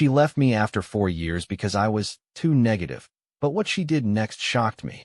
She left me after 4 years because I was too negative, but what she did next shocked me.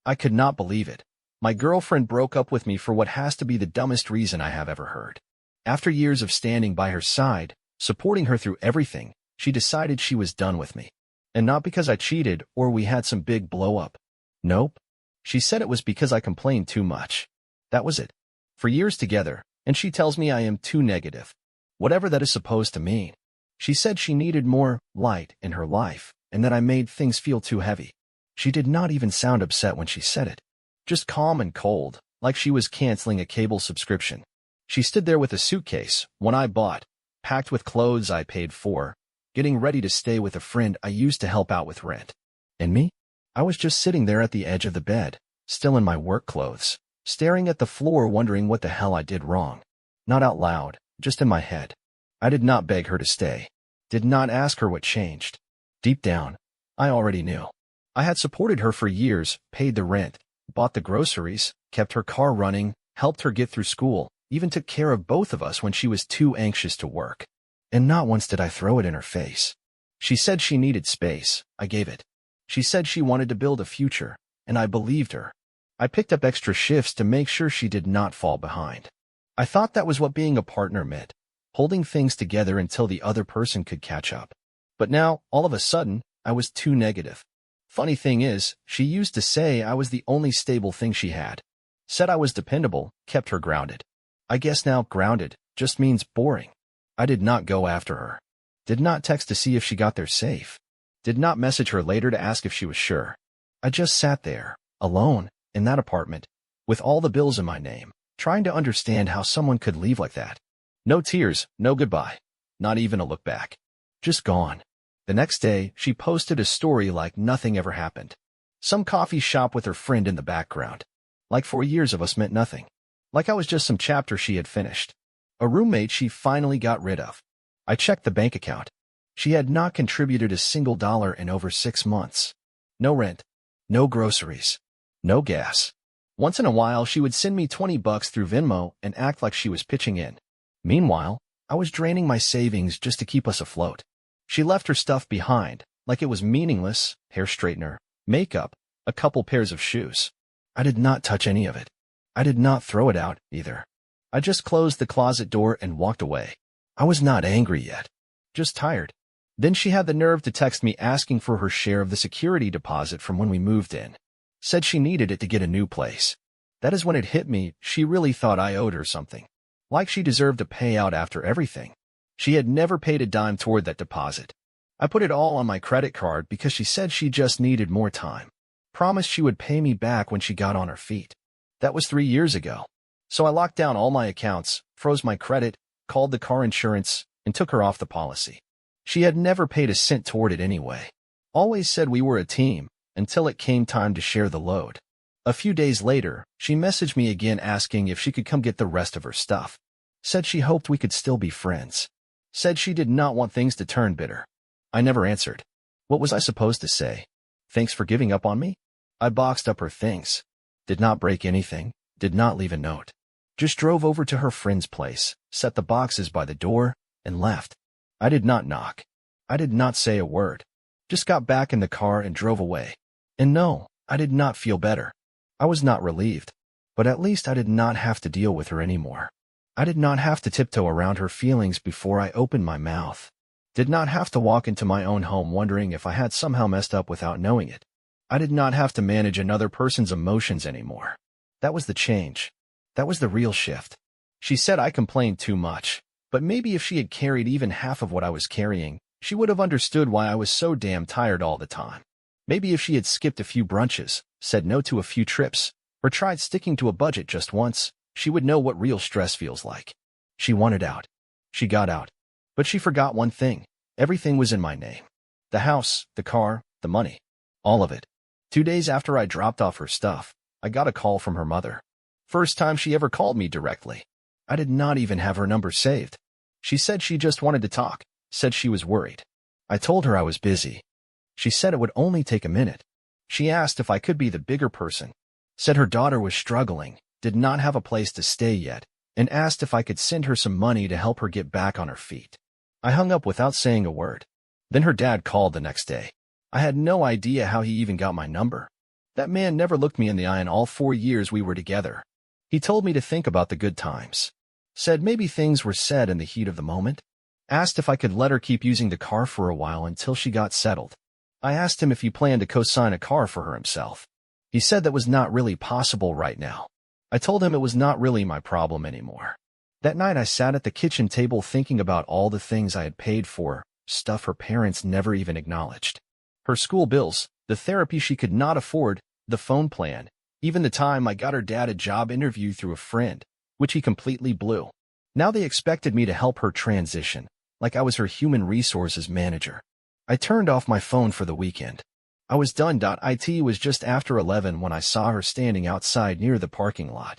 I could not believe it. My girlfriend broke up with me for what has to be the dumbest reason I have ever heard. After years of standing by her side, supporting her through everything, she decided she was done with me. And not because I cheated or we had some big blow-up. Nope. She said it was because I complained too much. That was it. For years together, and she tells me I am too negative. Whatever that is supposed to mean. She said she needed more light in her life, and that I made things feel too heavy. She did not even sound upset when she said it. Just calm and cold, like she was canceling a cable subscription. She stood there with a suitcase, one I bought, packed with clothes I paid for, getting ready to stay with a friend I used to help out with rent. And me? I was just sitting there at the edge of the bed, still in my work clothes, staring at the floor wondering what the hell I did wrong. Not out loud, just in my head. I did not beg her to stay. Did not ask her what changed. Deep down, I already knew. I had supported her for years, paid the rent, bought the groceries, kept her car running, helped her get through school, even took care of both of us when she was too anxious to work. And not once did I throw it in her face. She said she needed space. I gave it. She said she wanted to build a future, and I believed her. I picked up extra shifts to make sure she did not fall behind. I thought that was what being a partner meant, holding things together until the other person could catch up. But now, all of a sudden, I was too negative. Funny thing is, she used to say I was the only stable thing she had. Said I was dependable, kept her grounded. I guess now grounded just means boring. I did not go after her. Did not text to see if she got there safe. Did not message her later to ask if she was sure. I just sat there, alone, in that apartment, with all the bills in my name, trying to understand how someone could leave like that. No tears, no goodbye, not even a look back. Just gone. The next day, she posted a story like nothing ever happened. Some coffee shop with her friend in the background. Like 4 years of us meant nothing. Like I was just some chapter she had finished. A roommate she finally got rid of. I checked the bank account. She had not contributed a single dollar in over 6 months. No rent. No groceries. No gas. Once in a while, she would send me $20 through Venmo and act like she was pitching in. Meanwhile, I was draining my savings just to keep us afloat. She left her stuff behind, like it was meaningless, hair straightener, makeup, a couple pairs of shoes. I did not touch any of it. I did not throw it out, either. I just closed the closet door and walked away. I was not angry yet. Just tired. Then she had the nerve to text me asking for her share of the security deposit from when we moved in. Said she needed it to get a new place. That is when it hit me, she really thought I owed her something. Like she deserved a payout after everything. She had never paid a dime toward that deposit. I put it all on my credit card because she said she just needed more time. Promised she would pay me back when she got on her feet. That was 3 years ago. So I locked down all my accounts, froze my credit, called the car insurance, and took her off the policy. She had never paid a cent toward it anyway. Always said we were a team, until it came time to share the load. A few days later, she messaged me again asking if she could come get the rest of her stuff. Said she hoped we could still be friends. Said she did not want things to turn bitter. I never answered. What was I supposed to say? Thanks for giving up on me? I boxed up her things. Did not break anything, did not leave a note. Just drove over to her friend's place, set the boxes by the door, and left. I did not knock. I did not say a word. Just got back in the car and drove away. And no, I did not feel better. I was not relieved. But at least I did not have to deal with her anymore. I did not have to tiptoe around her feelings before I opened my mouth. Did not have to walk into my own home wondering if I had somehow messed up without knowing it. I did not have to manage another person's emotions anymore. That was the change. That was the real shift. She said I complained too much, but maybe if she had carried even half of what I was carrying, she would have understood why I was so damn tired all the time. Maybe if she had skipped a few brunches, said no to a few trips, or tried sticking to a budget just once, she would know what real stress feels like. She wanted out. She got out. But she forgot one thing. Everything was in my name. The house, the car, the money. All of it. 2 days after I dropped off her stuff, I got a call from her mother. First time she ever called me directly. I did not even have her number saved. She said she just wanted to talk, said she was worried. I told her I was busy. She said it would only take a minute. She asked if I could be the bigger person. Said her daughter was struggling, did not have a place to stay yet, and asked if I could send her some money to help her get back on her feet. I hung up without saying a word. Then her dad called the next day. I had no idea how he even got my number. That man never looked me in the eye in all 4 years we were together. He told me to think about the good times. Said maybe things were said in the heat of the moment. Asked if I could let her keep using the car for a while until she got settled. I asked him if he planned to co-sign a car for her himself. He said that was not really possible right now. I told him it was not really my problem anymore. That night I sat at the kitchen table thinking about all the things I had paid for, stuff her parents never even acknowledged. Her school bills, the therapy she could not afford, the phone plan, even the time I got her dad a job interview through a friend, which he completely blew. Now they expected me to help her transition, like I was her human resources manager. I turned off my phone for the weekend. I was done. It was just after 11 when I saw her standing outside near the parking lot.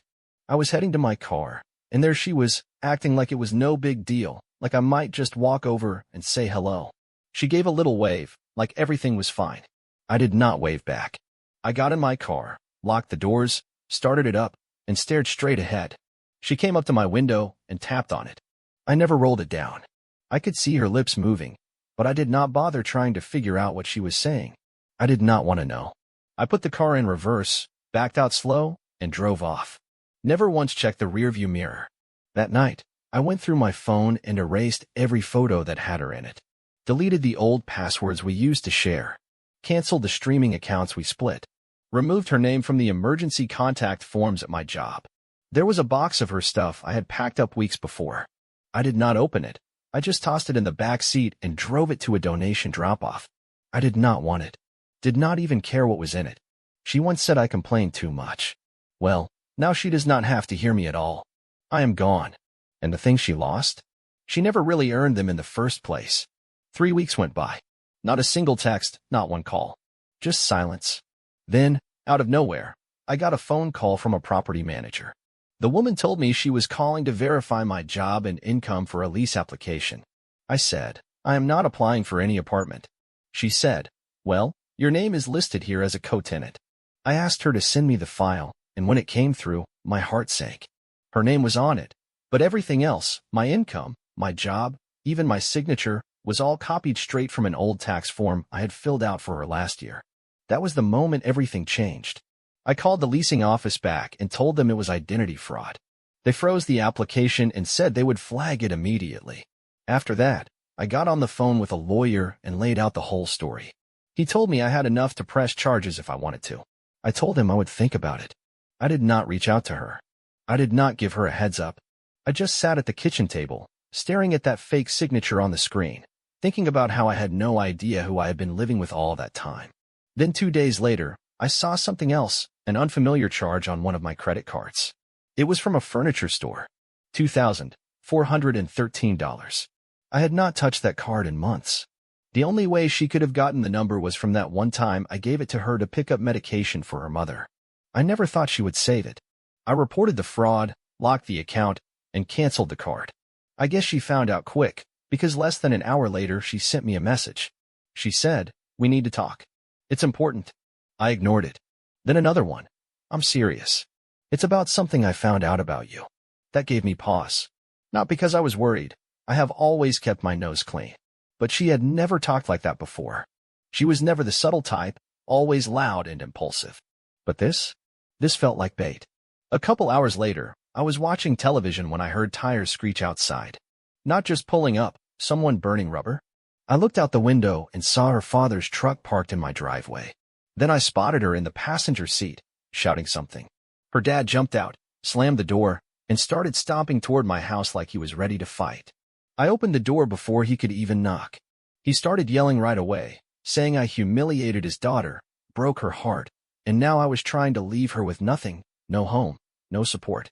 I was heading to my car, and there she was, acting like it was no big deal, like I might just walk over and say hello. She gave a little wave, like everything was fine. I did not wave back. I got in my car, locked the doors, started it up, and stared straight ahead. She came up to my window and tapped on it. I never rolled it down. I could see her lips moving, but I did not bother trying to figure out what she was saying. I did not want to know. I put the car in reverse, backed out slow, and drove off. Never once checked the rearview mirror. That night, I went through my phone and erased every photo that had her in it. Deleted the old passwords we used to share. Canceled the streaming accounts we split. Removed her name from the emergency contact forms at my job. There was a box of her stuff I had packed up weeks before. I did not open it. I just tossed it in the back seat and drove it to a donation drop-off. I did not want it. Did not even care what was in it. She once said I complained too much. Well, now she does not have to hear me at all. I am gone. And the things she lost? She never really earned them in the first place. 3 weeks went by. Not a single text, not one call. Just silence. Then, out of nowhere, I got a phone call from a property manager. The woman told me she was calling to verify my job and income for a lease application. I said, I am not applying for any apartment. She said, well, your name is listed here as a co-tenant. I asked her to send me the file, and when it came through, my heart sank. Her name was on it, but everything else, my income, my job, even my signature, was all copied straight from an old tax form I had filled out for her last year. That was the moment everything changed. I called the leasing office back and told them it was identity fraud. They froze the application and said they would flag it immediately. After that, I got on the phone with a lawyer and laid out the whole story. He told me I had enough to press charges if I wanted to. I told him I would think about it. I did not reach out to her. I did not give her a heads up. I just sat at the kitchen table, staring at that fake signature on the screen, thinking about how I had no idea who I had been living with all that time. Then 2 days later, I saw something else, an unfamiliar charge on one of my credit cards. It was from a furniture store. $2,413. I had not touched that card in months. The only way she could have gotten the number was from that one time I gave it to her to pick up medication for her mother. I never thought she would save it. I reported the fraud, locked the account, and canceled the card. I guess she found out quick, because less than an hour later she sent me a message. She said, we need to talk. It's important. I ignored it. Then another one. I'm serious. It's about something I found out about you. That gave me pause. Not because I was worried. I have always kept my nose clean. But she had never talked like that before. She was never the subtle type, always loud and impulsive. But this felt like bait. A couple hours later, I was watching television when I heard tires screech outside. Not just pulling up, someone burning rubber. I looked out the window and saw her father's truck parked in my driveway. Then I spotted her in the passenger seat, shouting something. Her dad jumped out, slammed the door, and started stomping toward my house like he was ready to fight. I opened the door before he could even knock. He started yelling right away, saying I humiliated his daughter, broke her heart, and now I was trying to leave her with nothing, no home, no support.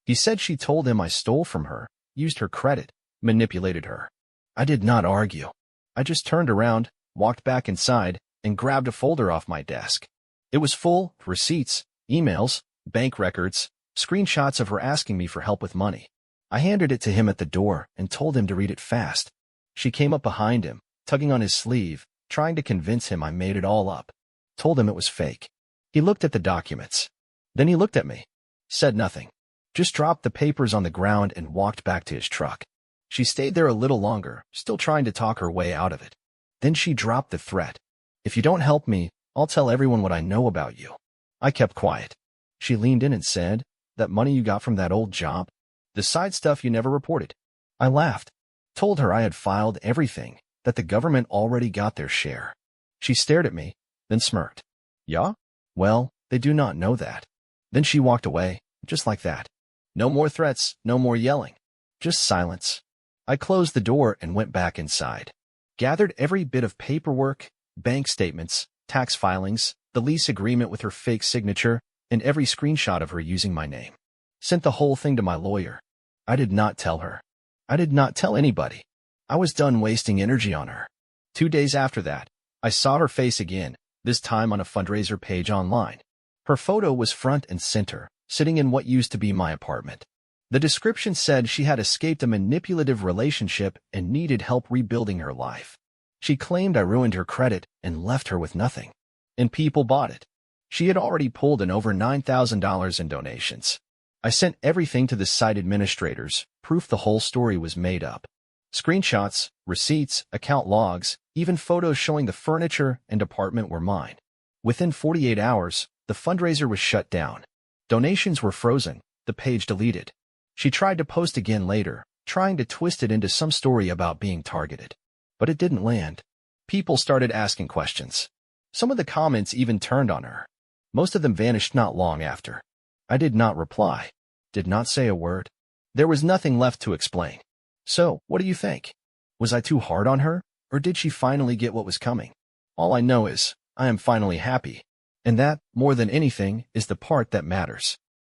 He said she told him I stole from her, used her credit, manipulated her. I did not argue. I just turned around, walked back inside, and grabbed a folder off my desk. It was full of receipts, emails, bank records, screenshots of her asking me for help with money. I handed it to him at the door and told him to read it fast. She came up behind him, tugging on his sleeve, trying to convince him I made it all up. Told him it was fake. He looked at the documents. Then he looked at me. Said nothing. Just dropped the papers on the ground and walked back to his truck. She stayed there a little longer, still trying to talk her way out of it. Then she dropped the threat. If you don't help me, I'll tell everyone what I know about you. I kept quiet. She leaned in and said, that money you got from that old job? The side stuff you never reported. I laughed. Told her I had filed everything, that the government already got their share. She stared at me, then smirked. Yeah? Well, they do not know that. Then she walked away, just like that. No more threats, no more yelling. Just silence. I closed the door and went back inside. Gathered every bit of paperwork, bank statements, tax filings, the lease agreement with her fake signature, and every screenshot of her using my name. Sent the whole thing to my lawyer. I did not tell her. I did not tell anybody. I was done wasting energy on her. 2 days after that, I saw her face again, this time on a fundraiser page online. Her photo was front and center, sitting in what used to be my apartment. The description said she had escaped a manipulative relationship and needed help rebuilding her life. She claimed I ruined her credit and left her with nothing. And people bought it. She had already pulled in over $9,000 in donations. I sent everything to the site administrators, proof the whole story was made up. Screenshots, receipts, account logs, even photos showing the furniture and apartment were mine. Within 48 hours, the fundraiser was shut down. Donations were frozen, the page deleted. She tried to post again later, trying to twist it into some story about being targeted. But it didn't land. People started asking questions. Some of the comments even turned on her. Most of them vanished not long after. I did not reply. Did not say a word. There was nothing left to explain. So, what do you think? Was I too hard on her, or did she finally get what was coming? All I know is, I am finally happy. And that, more than anything, is the part that matters.